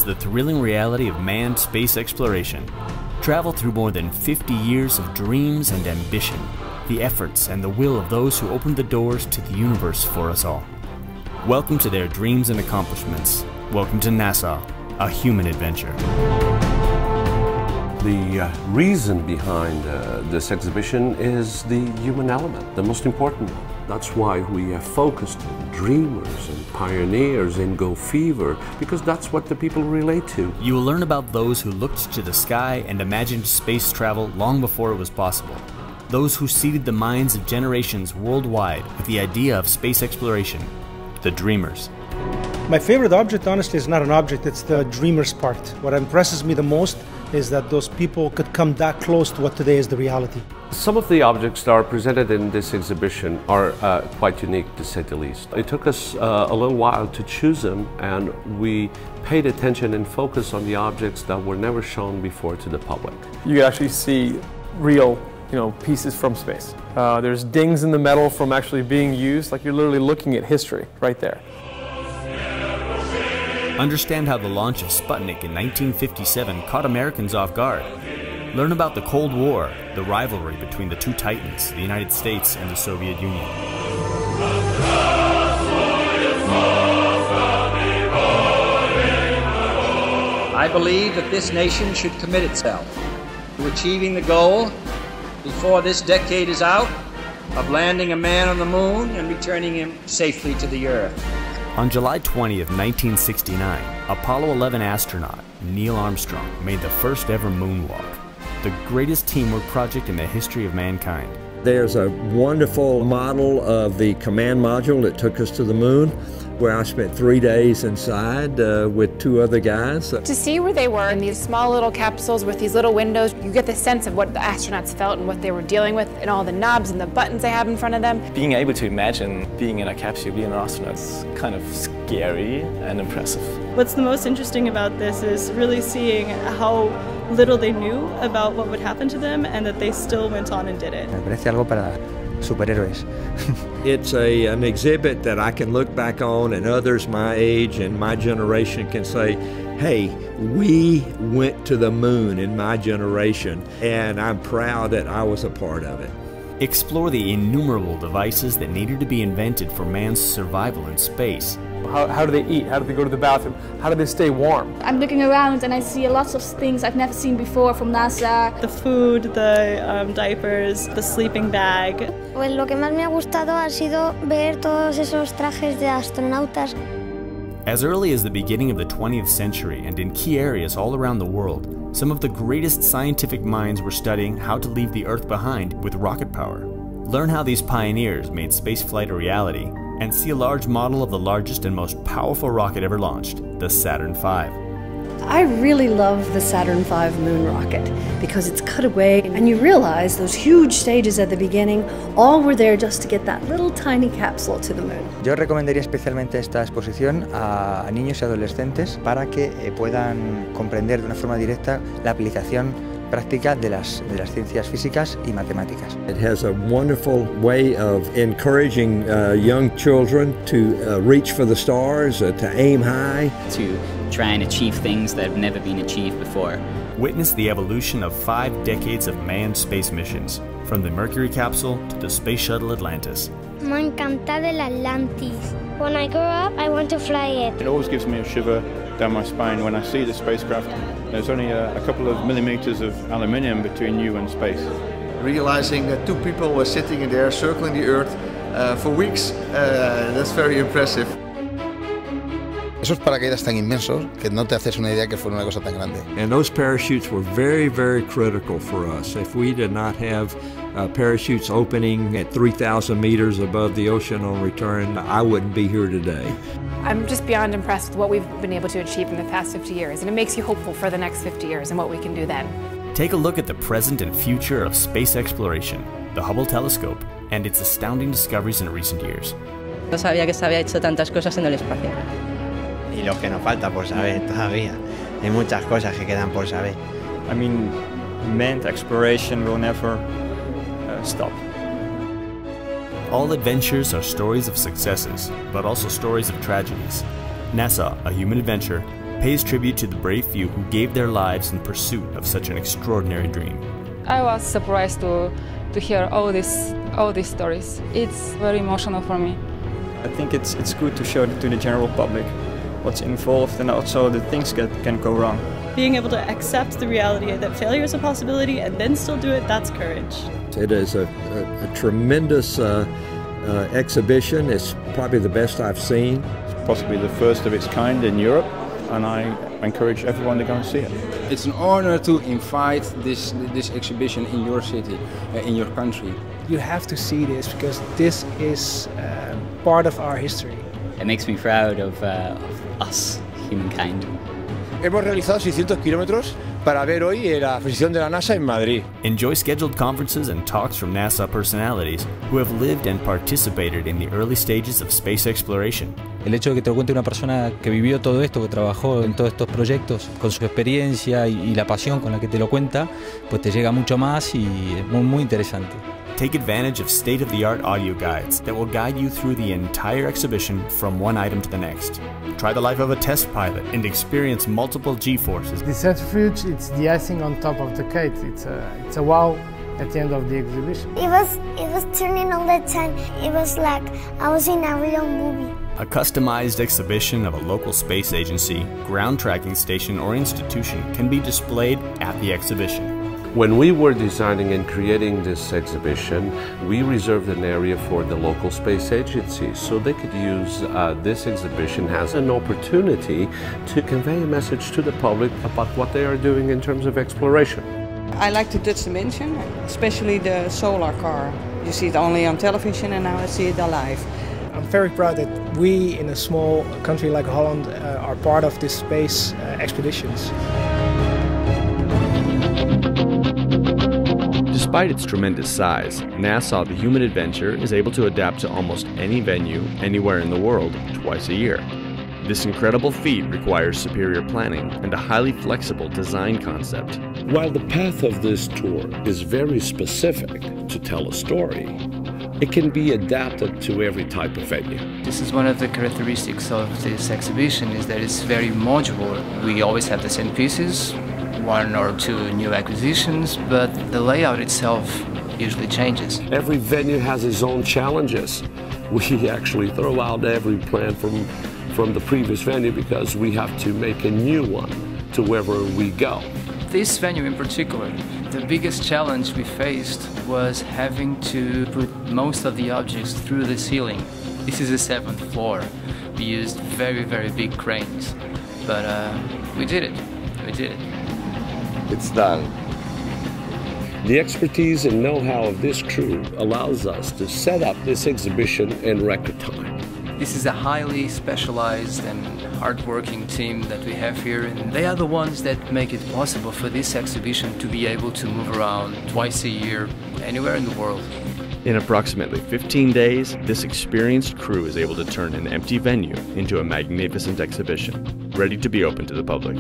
It's the thrilling reality of manned space exploration. Travel through more than 50 years of dreams and ambition, the efforts and the will of those who opened the doors to the universe for us all. Welcome to their dreams and accomplishments. Welcome to NASA, a human adventure. The reason behind this exhibition is the human element, the most important one. That's why we have focused on dreamers and pioneers in Go Fever, because that's what the people relate to. You will learn about those who looked to the sky and imagined space travel long before it was possible. Those who seeded the minds of generations worldwide with the idea of space exploration, the dreamers. My favorite object, honestly, is not an object, it's the dreamer's part. What impresses me the most is that those people could come that close to what today is the reality. Some of the objects that are presented in this exhibition are quite unique, to say the least. It took us a little while to choose them, and we paid attention and focused on the objects that were never shown before to the public. You can actually see real pieces from space. There's dings in the metal from actually being used, like you're literally looking at history right there. Understand how the launch of Sputnik in 1957 caught Americans off guard. Learn about the Cold War, the rivalry between the two titans, the United States and the Soviet Union. I believe that this nation should commit itself to achieving the goal before this decade is out of landing a man on the moon and returning him safely to the Earth. On July 20th, 1969, Apollo 11 astronaut Neil Armstrong made the first ever moonwalk, the greatest teamwork project in the history of mankind. There's a wonderful model of the command module that took us to the moon, where I spent 3 days inside with 2 other guys. To see where they were in these small little capsules with these little windows, you get the sense of what the astronauts felt and what they were dealing with and all the knobs and the buttons they have in front of them. Being able to imagine being in a capsule, being an astronaut, is kind of scary and impressive. What's the most interesting about this is really seeing how little they knew about what would happen to them and that they still went on and did it. Me parece algo para superhéroes. It's an exhibit that I can look back on, and others my age and my generation can say, hey, we went to the moon in my generation, and I'm proud that I was a part of it. Explore the innumerable devices that needed to be invented for man's survival in space. How do they eat? How do they go to the bathroom? How do they stay warm? I'm looking around and I see lots of things I've never seen before from NASA. The food, the diapers, the sleeping bag. Pues lo que más me ha gustado ha sido ver todos esos trajes de astronautas. As early as the beginning of the 20th century and in key areas all around the world, some of the greatest scientific minds were studying how to leave the Earth behind with rocket power. Learn how these pioneers made spaceflight a reality, and see a large model of the largest and most powerful rocket ever launched, the Saturn V. I really love the Saturn V moon rocket because it's cut away and you realize those huge stages at the beginning all were there just to get that little tiny capsule to the moon. Yo recomendaría especialmente esta exposición a niños y adolescentes para que puedan comprender de una forma directa la aplicación práctica de las ciencias físicas y matemáticas. It has a wonderful way of encouraging young children to reach for the stars, to aim high. To try and achieve things that have never been achieved before. Witness the evolution of 5 decades of manned space missions, from the Mercury capsule to the Space Shuttle Atlantis. Me encanta el Atlantis. When I grow up, I want to fly it. It always gives me a shiver down my spine when I see the spacecraft. There's only a couple of millimeters of aluminium between you and space. Realizing that 2 people were sitting in there circling the Earth for weeks, that's very impressive. Esos paracaídas tan inmensos que no te haces una idea que fuera una cosa tan grande. And those parachutes were very, very critical for us. If we did not have parachutes opening at 3,000 meters above the ocean on return, I wouldn't be here today. I'm just beyond impressed with what we've been able to achieve in the past 50 years, and it makes you hopeful for the next 50 years and what we can do then. Take a look at the present and future of space exploration, the Hubble telescope, and its astounding discoveries in recent years. No sabía que se había hecho tantas cosas en el espacio. Y lo que nos falta por saber todavía. Hay muchas cosas que quedan por saber. I mean, manned exploration will never stop. All adventures are stories of successes, but also stories of tragedies. NASA, a human adventure, pays tribute to the brave few who gave their lives in pursuit of such an extraordinary dream. I was surprised to hear all these stories. It's very emotional for me. I think it's good to show to the general public what's involved and also the things that can go wrong. Being able to accept the reality that failure is a possibility and then still do it, that's courage. It is a tremendous exhibition. It's probably the best I've seen. It's possibly the first of its kind in Europe, and I encourage everyone to go and see it. It's an honor to invite this exhibition in your city, in your country. You have to see this because this is part of our history. It makes me proud of us, humankind. Hemos realizado 600 kilómetros para ver hoy la exposición de la NASA en Madrid. Enjoy scheduled conferences and talks from NASA personalities who have lived and participated in the early stages of space exploration. El hecho de que te lo cuente una persona que vivió todo esto, que trabajó en todos estos proyectos, con su experiencia y la pasión con la que te lo cuenta, pues te llega mucho más y es muy interesante. Take advantage of state-of-the-art audio guides that will guide you through the entire exhibition from one item to the next. Try the life of a test pilot and experience multiple G-forces. The centrifuge, it's the icing on top of the cake. It's a wow at the end of the exhibition. It was turning all the time. It was like I was in a real movie. A customized exhibition of a local space agency, ground tracking station, or institution can be displayed at the exhibition. When we were designing and creating this exhibition, we reserved an area for the local space agencies so they could use this exhibition as an opportunity to convey a message to the public about what they are doing in terms of exploration. I like the Dutch dimension, especially the solar car. You see it only on television and now I see it alive. I'm very proud that we, in a small country like Holland, are part of this space expeditions. Despite its tremendous size, NASA the Human Adventure is able to adapt to almost any venue, anywhere in the world, twice a year. This incredible feat requires superior planning and a highly flexible design concept. While the path of this tour is very specific to tell a story, it can be adapted to every type of venue. This is one of the characteristics of this exhibition, is that it's very modular. We always have the same pieces, one or two new acquisitions, but the layout itself usually changes. Every venue has its own challenges. We actually throw out every plan from the previous venue because we have to make a new one to wherever we go. This venue in particular, the biggest challenge we faced was having to put most of the objects through the ceiling. This is the 7th floor. We used very, very big cranes, but we did it. We did it. It's done. The expertise and know-how of this crew allows us to set up this exhibition in record time. This is a highly specialized and hard-working team that we have here, and they are the ones that make it possible for this exhibition to be able to move around twice a year, anywhere in the world. In approximately 15 days, this experienced crew is able to turn an empty venue into a magnificent exhibition, ready to be open to the public.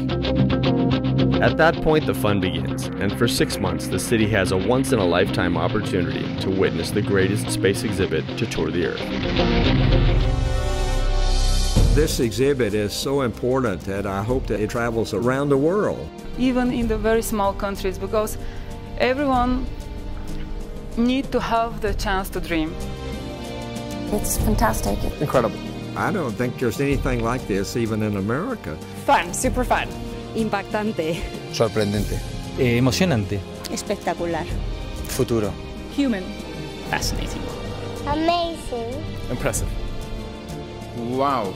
At that point, the fun begins, and for 6 months, the city has a once-in-a-lifetime opportunity to witness the greatest space exhibit to tour the Earth. This exhibit is so important that I hope that it travels around the world. Even in the very small countries, because everyone needs to have the chance to dream. It's fantastic. Incredible. I don't think there's anything like this even in America. Fun, super fun. Impactante. Sorprendente. Emocionante. Espectacular. Futuro. Human. Fascinating. Amazing. Impressive. Wow.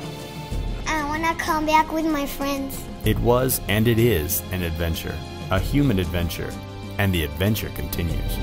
I want to come back with my friends. It was and it is an adventure, a human adventure, and the adventure continues.